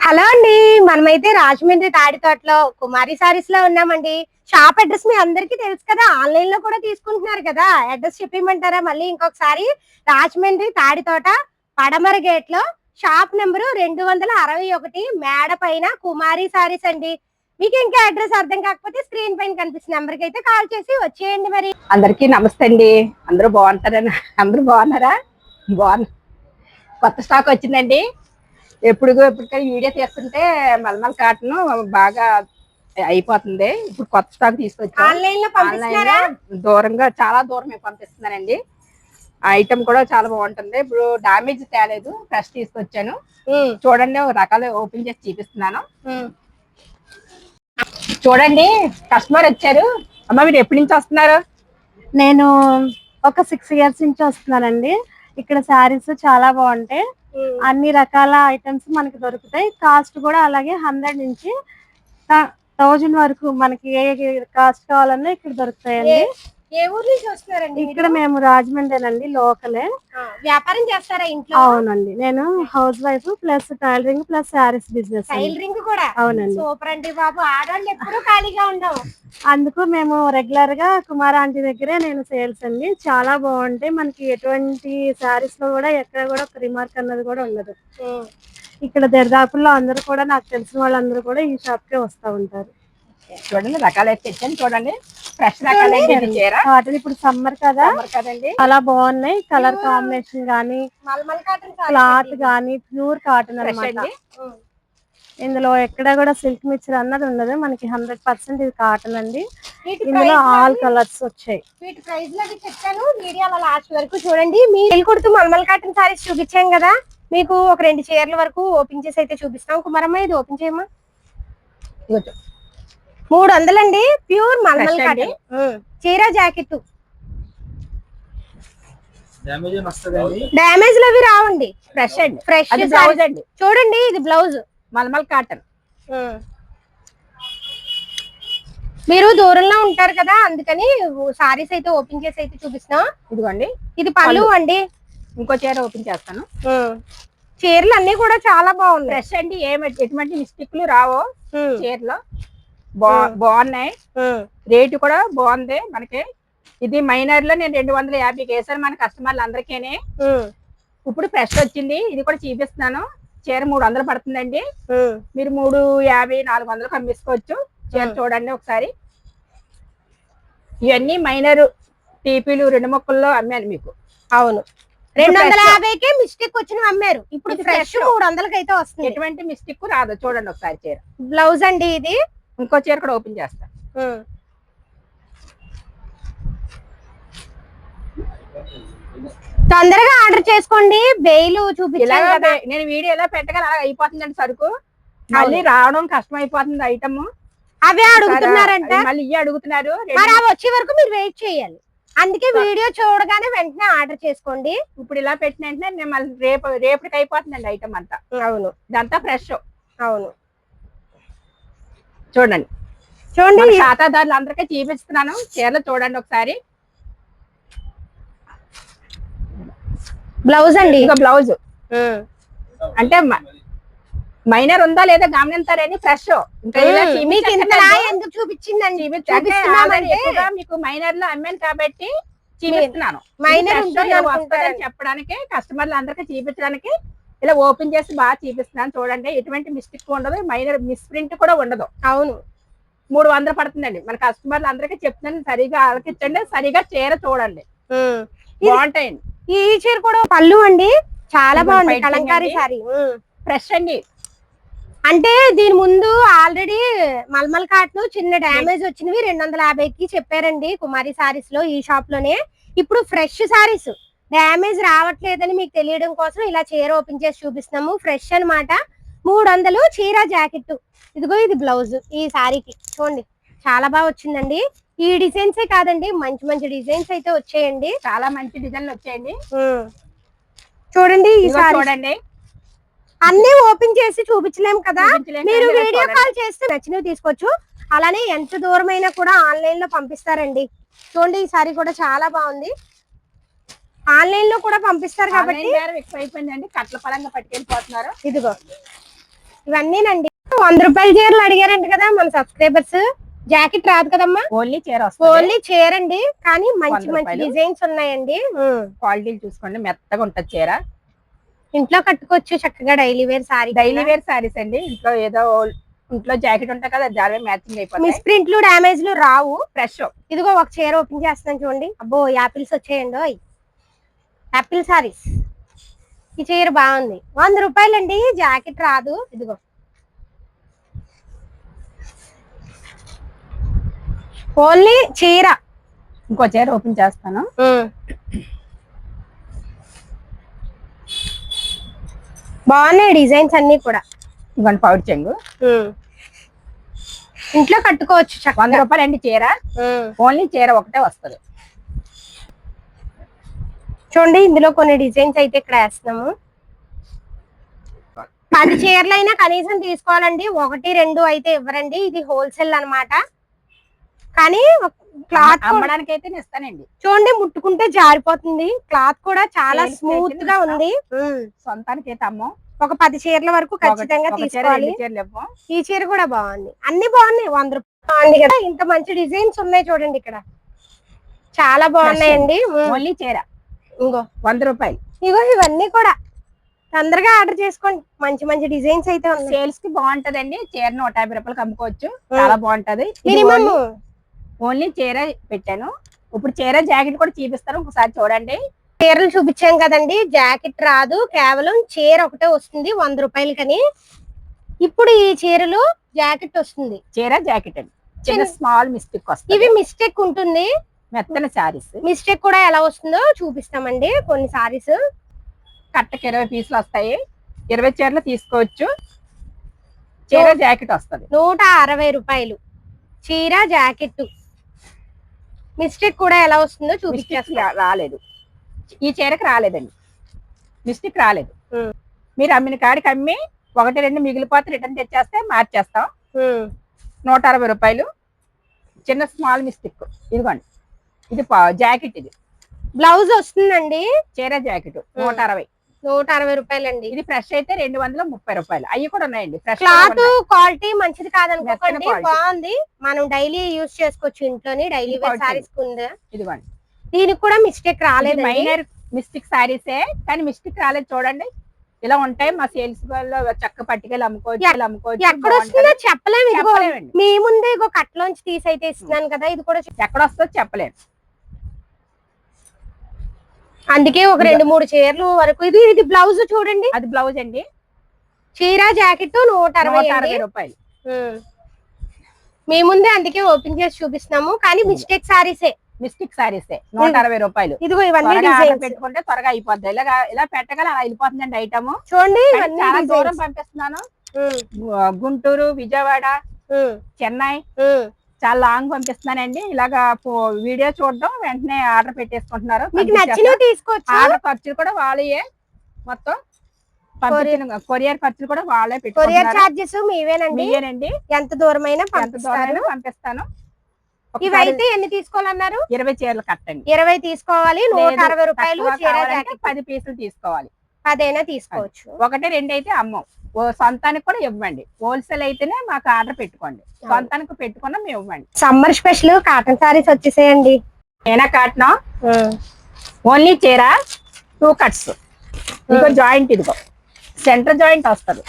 Hello అండి, మనమైతే రాజమండ్రి తాడితోటలో కుమారి సారీస్ లో ఉన్నామండి. షాప్ అడ్రస్ మీ అందరికీ తెలుసు కదా, ఆన్లైన్ లో కూడా తీసుకుంటున్నారు కదా. అడ్రస్ చెప్పమంటారా మళ్ళీ ఇంకొకసారి? రాజమండ్రి తాడితోట పడమర గేట్ లో షాప్ నెంబరు 261 మేడ పైన కుమారి సారీస్ అండి. మీకు ఇంకా అడ్రస్ అర్థం కాకపోతే స్క్రీన్ పైన కనిపిస్తున్న నెంబర్ కి అయితే కాల్ చేసి వచ్చేయండి. మరి అందరికీ నమస్తే అండి. అందరూ బాగుంటారని అందరూ బాగున్నారా? బాగున్నా. కొత్త స్టాక్ వచ్చిందండి. ఎప్పటికైనా వీడియో తీస్తుంటే మల్మల్ కాటన్ బాగా అయిపోతుంది. ఇప్పుడు కొత్త స్టాక్ తీసుకొచ్చి ఆన్లైన్ దూరంగా చాలా దూరం పంపిస్తున్నానండి. ఐటమ్ కూడా చాలా బాగుంటుంది. ఇప్పుడు డామేజ్ తేలేదు, ఫ్రెష్ తీసుకొచ్చాను. చూడండి, రకాలు ఓపెన్ చేసి చూపిస్తున్నాను. చూడండి, కస్టమర్ వచ్చారు. అమ్మ, మీరు ఎప్పటి నుంచి వస్తున్నారు? నేను ఒక 6 years నుంచి వస్తున్నానండి. ఇక్కడ శారీస్ చాలా బాగుంటాయి. అన్ని రకాల ఐటమ్స్ మనకి దొరుకుతాయి. కాస్ట్ కూడా అలాగే 100 నుంచి 1000 వరకు మనకి ఏ కాస్ట్ కావాలన్నా ఇక్కడ దొరుకుతాయండి. ఏ ఊరు నుంచి వస్తున్నారండి? ఇక్కడ మేము రాజమండ్రి లోకలే. వ్యాపారం చేస్తారా ఇంట్లో? అవునండి, నేను house wife plus tailoring plus saris business. Tailoring కూడా? అవునండి. సూపర్ అండి బాబు, ఆడవాళ్ళు ఎప్పుడూ ఖాళీగా ఉండవు. అందుకు మేము రెగ్యులర్ గా కుమార్ ఆంటీ దగ్గరే నేను సేల్స్ అండి. చాలా బాగుంటాయి. మనకి ఎటువంటి శారీస్ లో కూడా ఎక్కడ కూడా ఒక రిమార్క్ అన్నది కూడా ఉండదు. ఇక్కడ దర్దాపుల్లో అందరూ కూడా, నాకు తెలిసిన వాళ్ళందరూ కూడా ఈ షాప్ కే వస్తూ ఉంటారు. చూడండి, రకాలు అయితే తెచ్చాను. చూడండి, ఫ్రెష్ రకాలు కాటన్ ఇప్పుడు సమ్మర్ కదండి, చాలా బాగున్నాయి. కలర్ కాంబినేషన్ గానీ, క్లాత్ గానీ ప్యూర్ కాటన్ అన్నమాట. ఇందులో ఎక్కడ కూడా సిల్క్ మిక్చర్ అన్నది ఉండదు. మనకి 100% ఇది కాటన్ అండి. ఇందులో ఆల్ కలర్స్ వచ్చాయి. వీటి ప్రైస్ లో చెప్తాను, వీడియోలో లాస్ట్ వరకు చూడండి. మీరు కొడుతూ మల్మల్ కాటన్ సారీస్ చూపించాం కదా, మీకు ఒక 2 చీరల వరకు ఓపెన్ చేసి అయితే చూపిస్తాం. కుమారమ్మ, ఇది ఓపెన్ చేయమ్మా. 300 అండి, ప్యూర్ మల్మల్ కాటన్ చీర జాకెట్. డ్యామేజ్ అవి రావండి, ఫ్రెష్ అండి. ఫ్రెష్ బ్లౌజ్ అండి. చూడండి, ఇది బ్లౌజ్ మల్మల్ కాటన్. మీరు దూరంలో ఉంటారు కదా, అందుకని సారీస్ అయితే ఓపెన్ చేసి అయితే చూపిస్తాం. ఇదిగోండి, ఇది పళ్ళు అండి. ఇంకో చీర ఓపెన్ చేస్తాను. చీరలు అన్ని కూడా చాలా బాగున్నాయి. ఫ్రెష్ అండి, ఎటువంటి మిస్టేక్లు రావు. చీరలో బాగున్నాయి. రేటు కూడా బాగుంది మనకి. ఇది మైనర్ లో నేను 250 వేసాను మన కస్టమర్లు అందరికీ. ఇప్పుడు ఫ్రెష్ వచ్చింది, ఇది కూడా చూపిస్తున్నాను. చీర 300 పడుతుందండి. మీరు 350, 400 అమ్మేసుకోవచ్చు. చీర చూడండి ఒకసారి. ఇవన్నీ మైనర్ టీపీలు 2 ముక్కల్లో అమ్మాను మీకు. అవును, 250కే మిస్టేక్ వచ్చిన అమ్మారు. ఇప్పుడు ఫ్రెష్ 300కి అయితే వస్తుంది. ఎటువంటి మిస్టేక్ రాదు. చూడండి ఒకసారి చీర. బ్లౌజ్ అండి ఇది. ఇంకో చీర కూడా ఓపెన్ చేస్తా. తొందరగా ఆర్డర్ చేసుకోండి. బెయిలు చూపించాను కదా, నేను వీడియో ఎలా పెట్టగా అలా అయిపోతుందండి. సరుకు మళ్ళీ రావడం కష్టం అయిపోతుంది. ఐటమ్ అవే అడుగుతున్నారంట, మళ్ళీ ఇవి అడుగుతున్నారు. మరి అవి వచ్చే వరకు మీరు వెయిట్ చేయాలి. అందుకే వీడియో చూడగానే వెంటనే ఆర్డర్ చేసుకోండి. ఇప్పుడు ఇలా పెట్టిన వెంటనే నేను మళ్ళీ రేపటికి అయిపోతుందండి ఐటమ్ అంతా. అవును, ఇదంతా ఫ్రెష్. అవును, చూడండి చూడండి, ఖాతాదారులు అందరికీ చూపిస్తున్నాను. చీరలు చూడండి ఒకసారి. బ్లౌజ్ అండి, ఇంకా బ్లౌజ్ అంటే మైనర్ ఉందా లేదా గమనించారని. ఫ్రెష్ ఎందుకు చూపించిందండి, మీకు మైనర్ లో అమ్మాను కాబట్టి చూపిస్తున్నాను. వస్తుందని చెప్పడానికి, కస్టమర్లు అందరికీ చూపించడానికి ఇలా ఓపెన్ చేసి బాగా చూపిస్తున్నాను. చూడండి, ఎటువంటి మిస్టేక్ ఉండదు. మైనర్ మిస్ప్రింట్ కూడా ఉండదు. అవును, 300 పడుతుందండి. మన కస్టమర్లు అందరికీ చెప్తున్నాను, సరిగా ఆలకించండి. సరిగా చీర చూడండి, బాగుంటాయండి. ఈ చీర కూడా పళ్ళు అండి, చాలా బాగుంది. కలంకారీ సారీ, ఫ్రెష్ అండి. అంటే దీని ముందు ఆల్రెడీ మల్మల్ కాటన్ చిన్న డ్యామేజ్ వచ్చినవి 250కి చెప్పారండి కుమారి సారీస్ లో, ఈ షాప్ లోనే. ఇప్పుడు ఫ్రెష్ సారీస్ డ్యామేజ్ రావట్లేదని మీకు తెలియడం కోసం ఇలా చీర ఓపెన్ చేసి చూపిస్తున్నాము. ఫ్రెష్ అన్నమాట. 300 చీర జాకెట్. ఇదిగో ఇది బ్లౌజ్ ఈ సారీకి. చూడండి, చాలా బాగా వచ్చిందండి. ఈ డిజైన్సే కాదండి, మంచి మంచి డిజైన్స్ అయితే వచ్చాయండి. చాలా మంచి డిజైన్లు వచ్చాయండి. చూడండి, ఈ సారీ చూడండి. అన్ని ఓపెన్ చేసి చూపించలేము కదా, మీరు వీడియో కాల్ చేస్తే నచ్చినవి తీసుకోవచ్చు. అలానే ఎంత దూరమైనా కూడా ఆన్లైన్ లో పంపిస్తారండి. చూడండి, ఈ సారీ కూడా చాలా బాగుంది. ఆన్లైన్ లో కూడా పంపిస్తారు కాబట్టి ఎక్కువ అయిపోయిందండి. కట్ల పరంగా పట్టుకెళ్ళిపోతున్నారు. ఇదిగో ఇవన్నీనండి 100 రూపాయల చీరలు అడిగారంట కదా మన సబ్స్క్రైబర్స్. జాకెట్ రాదు కదమ్మా, ఓన్లీ చీర వస్తుంది. ఓన్లీ చీర అండి, కానీ మంచి 100 మంచి రూపాయలు. డిజైన్స్ ఉన్నాయండి. క్వాలిటీలు చూసుకోండి, మెత్తగా ఉంటది చీర. ఇంట్లో కట్టుకోవచ్చు చక్కగా daily wear sari. Daily wear saris అండి. ఇంట్లో ఏదో ఇంట్లో జాకెట్ ఉంటాయి కదా, దాని మ్యాచింగ్ అయిపోతుంది. మిస్ ప్రింట్లు డ్యామేజ్లు రావు. ఫ్రెష్. ఇదిగో ఒక చీర ఓపెన్ చేస్తున్నాను చూడండి. అబ్బో యాపిల్స్ వచ్చాయండి. యాపిల్ సారీస్. ఈ చీర బాగుంది. 100 రూపాయలండి, జాకెట్ రాదు. ఇదిగో ఓన్లీ చీర. ఇంకో చీర ఓపెన్ చేస్తాను. బాగున్నాయి డిజైన్స్ అన్ని కూడా. ఇవన్నీ పౌడ్ చెంగు. ఇంట్లో కట్టుకోవచ్చు 100 రూపాయలు అండి చీర. ఓన్లీ చీర ఒకటే వస్తుంది. చూడండి ఇందులో కొన్ని డిజైన్స్ అయితే ఇక్కడ వేస్తున్నాము. 10 చీరలు అయినా కనీసం తీసుకోవాలండి, 1 2 అయితే ఇవ్వరండి. ఇది హోల్సేల్ అన్నమాట. కానీ క్లాత్ అమ్మడానికి అయితే ఇస్తానండి. చూడండి ముట్టుకుంటే జారిపోతుంది. క్లాత్ కూడా చాలా స్మూత్ గా ఉంది. సొంతానికి అయితే అమ్మం. ఒక 10 చీరల వరకు ఖచ్చితంగా తీసుకోవాలి. ఈ చీర కూడా బాగుంది. అన్ని బాగున్నాయి. 100 రూపాయలు బాగుంది కదా. ఇంత మంచి డిజైన్స్ ఉన్నాయి చూడండి ఇక్కడ, చాలా బాగున్నాయండి. ఓన్లీ చీర ఇంకో 100 రూపాయలు. ఇగో ఇవన్నీ కూడా తొందరగా ఆర్డర్ చేసుకోండి. మంచి మంచి డిజైన్స్ అయితే ఉన్నాయి. సేల్స్ కి బాగుంటదండి. చీర 150 రూపాయలకి అమ్ముకోవచ్చు. చాలా బాగుంటది. మినిమం ఓన్లీ చీర పెట్టాను. ఇప్పుడు చీర జాకెట్ కూడా చూపిస్తాను, ఒకసారి చూడండి. చీరలు చూపించాం కదండి, జాకెట్ రాదు, కేవలం చీర ఒకటే వస్తుంది 100 రూపాయలకని. ఇప్పుడు ఈ చీరలు జాకెట్ వస్తుంది. చీర జాకెట్ అండి. చిన్న స్మాల్ మిస్టేక్ వస్తుంది. ఇవి మిస్టేక్ ఉంటుంది. మెత్తన సారీస్. మిస్టేక్ కూడా ఎలా వస్తుందో చూపిస్తామండి. కొన్ని సారీస్ కట్టకి 20 పీసులు వస్తాయి. 20 చీరలు తీసుకోవచ్చు. చీర జాకెట్ వస్తుంది 160 రూపాయలు. చీర జాకెట్. మిస్టేక్ కూడా ఎలా వస్తుందో చూపించేస్తా. రాలేదు, ఈ చీరకి రాలేదండి, మిస్టేక్ రాలేదు. మీరు అమ్మిన కాడికి అమ్మి 1 2 మిగిలిపోతే రిటర్న్ తెచ్చేస్తే మార్చేస్తాం. 160 రూపాయలు. చిన్న స్మాల్ మిస్టేక్. ఇదిగోండి, ఇది జాకెట్. ఇది బ్లౌజ్ వస్తుందండి. చీర జాకెట్ 160 రూపాయలండి. ఇది ఫ్రెష్ అయితే 230 రూపాయలు. అవి కూడా ఉన్నాయండి. క్లాత్ క్వాలిటీ మంచిది కాదనుకోండి, బాగుంది. మనం డైలీ యూజ్ చేసుకోవచ్చు ఇంట్లోని. డైలీ వేర్ సారీస్ ఉంది. ఇదిగోండి, దీనికి కూడా మిస్టేక్ రాలేదు. మైనర్ మిస్టేక్ సారీసే, కానీ మిస్టేక్ రాలేదు. చూడండి ఇలా ఉంటాయి. మా సేల్స్ లో చక్క పట్టుకెళ్ళి అమ్ముకోవచ్చు. ఎక్కడ వస్తుందో చెప్పలేము. మీ ముందే ఇగో కట్లోంచి తీసి అయితే ఇస్తున్నాను కదా. ఇది కూడా ఎక్కడ వస్తుందో చెప్పలేము. అందుకే ఒక 2 3 చీరలు వరకు. ఇది బ్లౌజ్ చూడండి. అది బ్లౌజ్ అండి. చీర జాకెట్ 160 రూపాయలు. మీ ముందే అందుకే ఓపెన్ చేసి చూపిస్తున్నాము. కానీ మిస్టేక్ సారీసే. మిస్టేక్ సారీసే 160 రూపాయలు. ఇదిగో ఇవన్నీ పెట్టుకుంటే త్వరగా అయిపోద్ది. ఇలా పెట్టగల అలా అయిపోతుందండి ఐటమ్. చూడండి చాలా దూరం పంపిస్తున్నాను. గుంటూరు, విజయవాడ, చెన్నై చాలా లాంగ్ పంపిస్తున్నానండి. ఇలాగా వీడియో చూడడం వెంటనే ఆర్డర్ పెట్టేసుకుంటున్నారు. మీకు నచ్చినవి తీసుకోవచ్చు. ఆర్డర్ ఖర్చులు కూడా వాళ్ళే, మొత్తం కొరియర్ ఖర్చులు కూడా వాళ్ళే పెట్టుకుంటారు. కొరియర్ చార్జెస్ మీవేనండి. ఎంత దూరమైనా పంపిస్తాను. ఇవైతే ఎన్ని తీసుకోవాలన్నారు? 20 చీరలు కట్టండి. 20 తీసుకోవాలి. 160 రూపాయలు. 10 పీసులు తీసుకోవాలి. 10 అయినా తీసుకోవచ్చు. 1 2 అయితే అమ్మం. సొంతానికి కూడా ఇవ్వండి. హోల్సేల్ అయితేనే మాకు ఆర్డర్ పెట్టుకోండి. సొంతానికి పెట్టుకున్నా మేము ఇవ్వండి. సమ్మర్ స్పెషల్ కాటన్ సారీస్ వచ్చేసేయండి. ఏనా కాటన్ ఓన్లీ చీర 2 కట్స్. ఇదిగో జాయింట్, ఇదిగో సెంటర్ జాయింట్ వస్తుంది.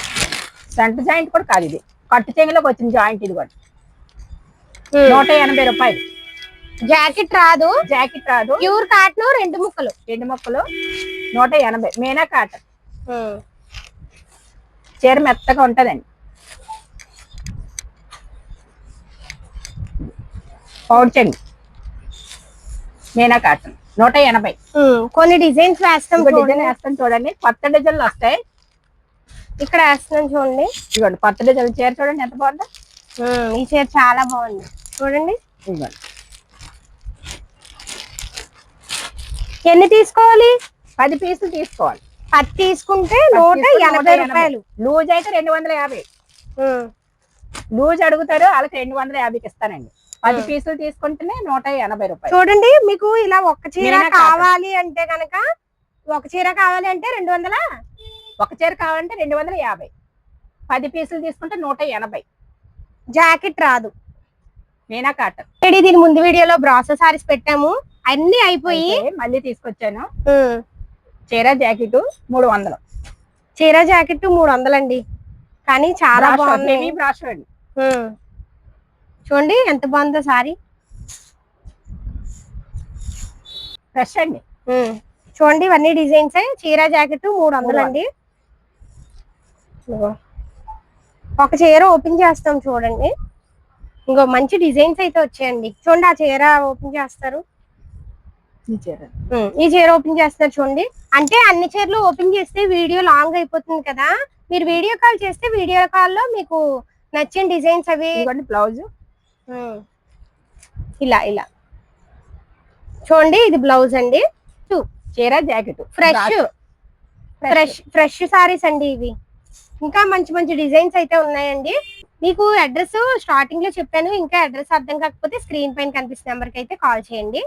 సెంటర్ జాయింట్ కూడా కాదు, ఇది కట్టు చెంగులోకి వచ్చిన జాయింట్. ఇదిగో 180 రూపాయలు. జాకెట్ రాదు. ప్యూర్ కాటన్ 2 ముక్కలు 180. మీనా కాటన్. చీర మెత్తగా ఉంటదండి. పౌడ్ చెంగు మీనా కాటన్ 180. కొన్ని డిజైన్స్ వేస్తాం. డిజైన్ వేస్తాం చూడండి. కొత్త డిజైన్లు వస్తాయి. ఇక్కడ వేస్తున్నాం చూడండి. ఇదిగోండి కొత్త డిజైన్. చీర చూడండి ఎంత బాగుందో. ఈ చీర చాలా బాగుంది చూడండి. ఇదిగోండి. ఎన్ని తీసుకోవాలి? 10 పీసులు తీసుకోవాలి. 10 తీసుకుంటే 180 రూపాయలు. లూజ్ అయితే 250. లూజ్ అడుగుతారు, వాళ్ళకి 250కి ఇస్తానండి. 10 పీసులు తీసుకుంటేనే 180 రూపాయలు. చూడండి, మీకు ఇలా ఒక చీర కావాలి అంటే కనుక, ఒక చీర కావాలి అంటే 200. ఒక చీర కావాలంటే 250. 10 పీసులు తీసుకుంటే 180. జాకెట్ రాదు. మీనా కాటన్. దీని ముందు వీడియోలో బ్రాసో సారీస్ పెట్టాము, అన్ని అయిపోయి మళ్ళీ తీసుకొచ్చాను. ఉమ్. చీర జాకెట్ 300. చీర జాకెట్ 300 అండి, కానీ చాలా బాగుంది. బ్రాషో అండి. చూడండి ఎంత బాగుందో సారీ. ఫ్రెష్ అండి. చూడండి ఇవన్నీ డిజైన్స్. చీర జాకెట్ 300 అండి. ఒక చీర ఓపెన్ చేస్తాం చూడండి. ఇంకో మంచి డిజైన్స్ అయితే వచ్చాయండి. చూడండి ఆ చీర ఓపెన్ చేస్తారు, ఈ చీర ఓపెన్ చేస్తారు చూడండి. అంటే అన్ని చీరలు ఓపెన్ చేస్తే వీడియో లాంగ్ అయిపోతుంది కదా, మీరు వీడియో కాల్ చేస్తే వీడియో కాల్ లో మీకు నచ్చిన డిజైన్స్ అవి. బ్లౌజ్ ఇలా ఇలా చూడండి, ఇది బ్లౌజ్ అండి. చీర జాకెట్ ఫ్రెష్ సారీస్ అండి ఇవి. ఇంకా మంచి మంచి డిజైన్స్ అయితే ఉన్నాయండి. మీకు అడ్రస్ స్టార్టింగ్ లో చెప్పాను, ఇంకా అడ్రస్ అర్థం కాకపోతే స్క్రీన్ పైన కనిపిస్తున్న నెంబర్ కి అయితే కాల్ చేయండి.